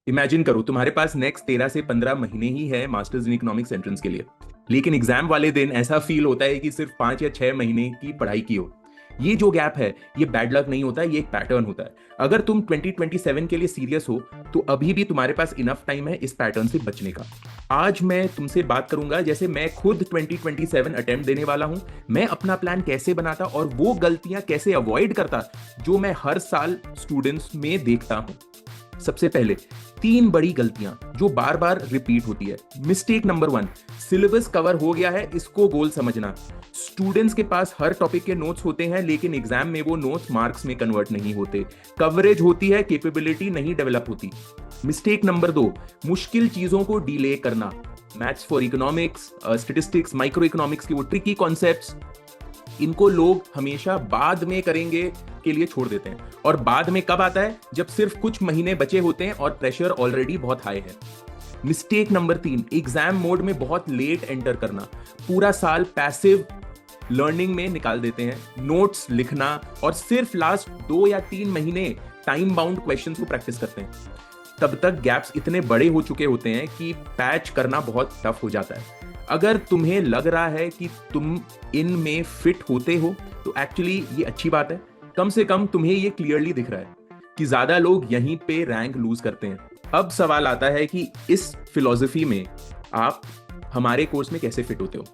Imagine करो तुम्हारे पास next 13 से 15 महीने ही है मास्टर्स इन इकोनॉमिक्स एंट्रेंस के लिए, लेकिन एग्जाम वाले दिन ऐसा फील होता है कि सिर्फ 5 या 6 महीने की पढ़ाई की हो। ये जो गैप है, ये बैड लक नहीं होता, ये एक पैटर्न होता है। अगर तुम 2027 के लिए सीरियस हो तो अभी भी तुम्हारे पास इनफ टाइम है इस पैटर्न से बचने का। आज मैं तुमसे बात करूंगा जैसे मैं खुद 2027 अटेम्प्ट देने वाला हूं, मैं अपना प्लान कैसे बनाता और वो गलतियां कैसे अवॉइड करता जो मैं हर साल स्टूडेंट्स में देखता हूं। सबसे पहले 3 बड़ी गलतियां जो बार बार रिपीट होती है। मिस्टेक नंबर 1, सिलेबस कवर हो गया है इसको गोल समझना। स्टूडेंट्स के पास हर टॉपिक के नोट्स होते हैं, लेकिन एग्जाम में वो नोट्स मार्क्स में कन्वर्ट नहीं होते। कवरेज होती है, कैपेबिलिटी नहीं डेवलप होती। मिस्टेक नंबर 2, मुश्किल चीजों को डिले करना। Maths for economics, statistics, micro economics की वो ट्रिकी कॉन्सेप्ट्स, इनको लोग हमेशा बाद में करेंगे के लिए छोड़ देते हैं। और बाद में कब आता है? जब सिर्फ कुछ महीने बचे होते हैं और प्रेशर ऑलरेडी बहुत हाई है। मिस्टेक नंबर 3, एग्जाम मोड में बहुत लेट एंटर करना। पूरा साल पैसिव लर्निंग में निकाल देते हैं, नोट्स लिखना और सिर्फ लास्ट 2 या 3 महीने टाइम बाउंड क्वेश्चंस को प्रैक्टिस करते हैं। तब तक गैप्स इतने बड़े हो चुके होते हैं कि पैच करना बहुत टफ हो जाता है। अगर तुम्हें लग रहा है कि तुम इनमें फिट होते हो तो एक्चुअली ये अच्छी बात है। कम से कम तुम्हें ये क्लियरली दिख रहा है कि ज्यादा लोग यहीं पे रैंक लूज करते हैं। अब सवाल आता है कि इस फिलॉसफी में आप हमारे कोर्स में कैसे फिट होते हो।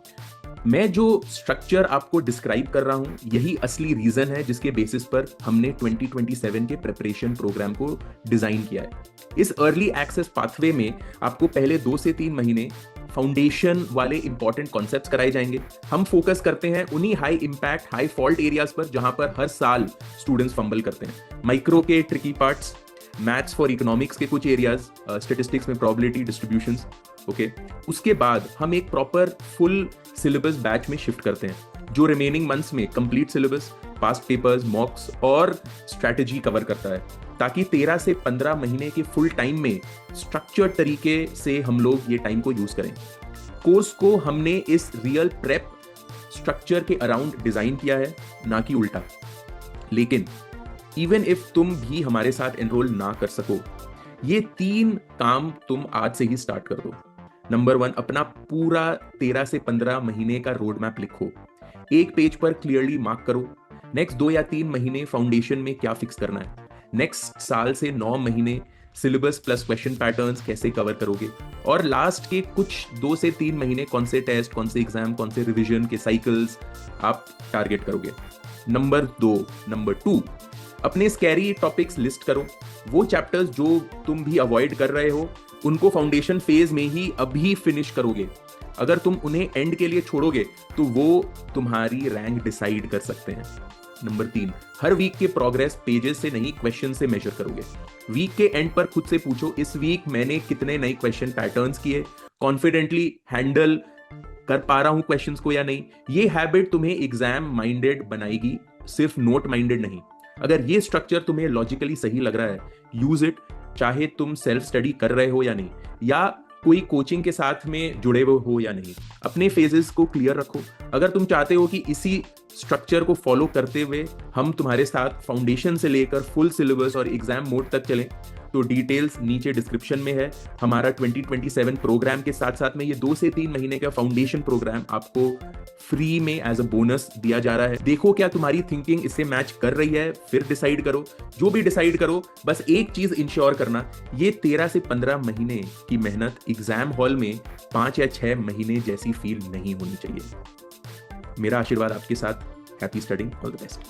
मैं जो स्ट्रक्चर आपको डिस्क्राइब कर रहा हूं यही असली रीजन है जिसके बेसिस पर हमने 2027 के प्रिपरेशन प्रोग्राम को डिजाइन किया है। इस अर्ली एक्सेस पाथवे में आपको पहले 2 से 3 महीने फाउंडेशन वाले इंपॉर्टेंट कॉन्सेप्ट्स कराए जाएंगे। हम फोकस करते हैं उन्हीं high impact high fault areas पर जहां पर हर साल स्टूडेंट्स फंबल करते हैं। माइक्रो के tricky parts, maths for economics के कुछ एरियाज, स्टैटिस्टिक्स में प्रोबेबिलिटी डिस्ट्रीब्यूशंस। ओके, उसके बाद हम एक प्रॉपर फुल सिलेबस बैच में शिफ्ट करते हैं जो रिमेनिंग मंथ्स में कंप्लीट सिलेबस, पास्ट पेपर्स, मॉक्स और स्ट्रैटेजी कवर करता है, ताकि 13 से 15 महीने के फुल टाइम में स्ट्रक्चर्ड तरीके से हम लोग ये टाइम को यूज करें। कोर्स को हमने इस रियल प्रेप स्ट्रक्चर के अराउंड डिजाइन किया है, ना कि उल्टा। लेकिन इवन इफ तुम भी हमारे साथ एनरोल ना कर सको, ये 3 काम तुम आज से ही स्टार्ट कर दो। नंबर 1, अपना पूरा 13 से 15 महीने का रोड मैप लिखो, एक पेज पर क्लियरली मार्क करो। नेक्स्ट 2 या 3 महीने फाउंडेशन में क्या फिक्स करना है, नेक्स्ट साल से 9 महीने सिलेबस प्लस क्वेश्चन पैटर्न्स कैसे कवर करोगे, और लास्ट के कुछ 2 से 3 महीने कौन से टेस्ट, कौन से एग्जाम, कौन से रिवीजन के साइकिल्स आप टारगेट करोगे। नंबर 2, अपने स्कैरी टॉपिक्स लिस्ट करो। वो चैप्टर्स जो तुम भी अवॉइड कर रहे हो उनको फाउंडेशन फेज में ही अभी फिनिश करोगे। अगर तुम उन्हें एंड के लिए छोड़ोगे तो वो तुम्हारी रैंक डिसाइड कर सकते हैं। नंबर 3, हर वीक के प्रोग्रेस पेजेस से नहीं क्वेश्चन से मेजर करोगे। वीक के एंड पर खुद से पूछो, इस वीक मैंने कितने नए क्वेश्चन पैटर्न्स किए, कॉन्फिडेंटली हैंडल कर पा रहा हूं क्वेश्चंस को या नहीं। ये हैबिट तुम्हें एग्जाम माइंडेड बनाएगी, सिर्फ नोट माइंडेड नहीं। अगर ये स्ट्रक्चर तुम्हें लॉजिकली सही लग रहा है, यूज इट, चाहे तुम सेल्फ स्टडी कर रहे हो या नहीं, या कोई कोचिंग के साथ में जुड़े हुए हो या नहीं। अपने फेजेस को क्लियर रखो। अगर तुम चाहते हो कि इसी स्ट्रक्चर को फॉलो करते हुए हम तुम्हारे साथ फाउंडेशन से लेकर फुल सिलेबस और एग्जाम मोड तक चलें, तो डिटेल्स नीचे डिस्क्रिप्शन में है। हमारा 2027 प्रोग्राम के साथ साथ में ये 2 से 3 महीने का फाउंडेशन प्रोग्राम आपको फ्री में एज अ बोनस दिया जा रहा है। देखो क्या तुम्हारी थिंकिंग इससे मैच कर रही है, फिर डिसाइड करो। जो भी डिसाइड करो, बस एक चीज इंश्योर करना, ये 13 से 15 महीने की मेहनत एग्जाम हॉल में 5 या 6 महीने जैसी फील नहीं होनी चाहिए। मेरा आशीर्वाद आपके साथ। Happy studying, all the best.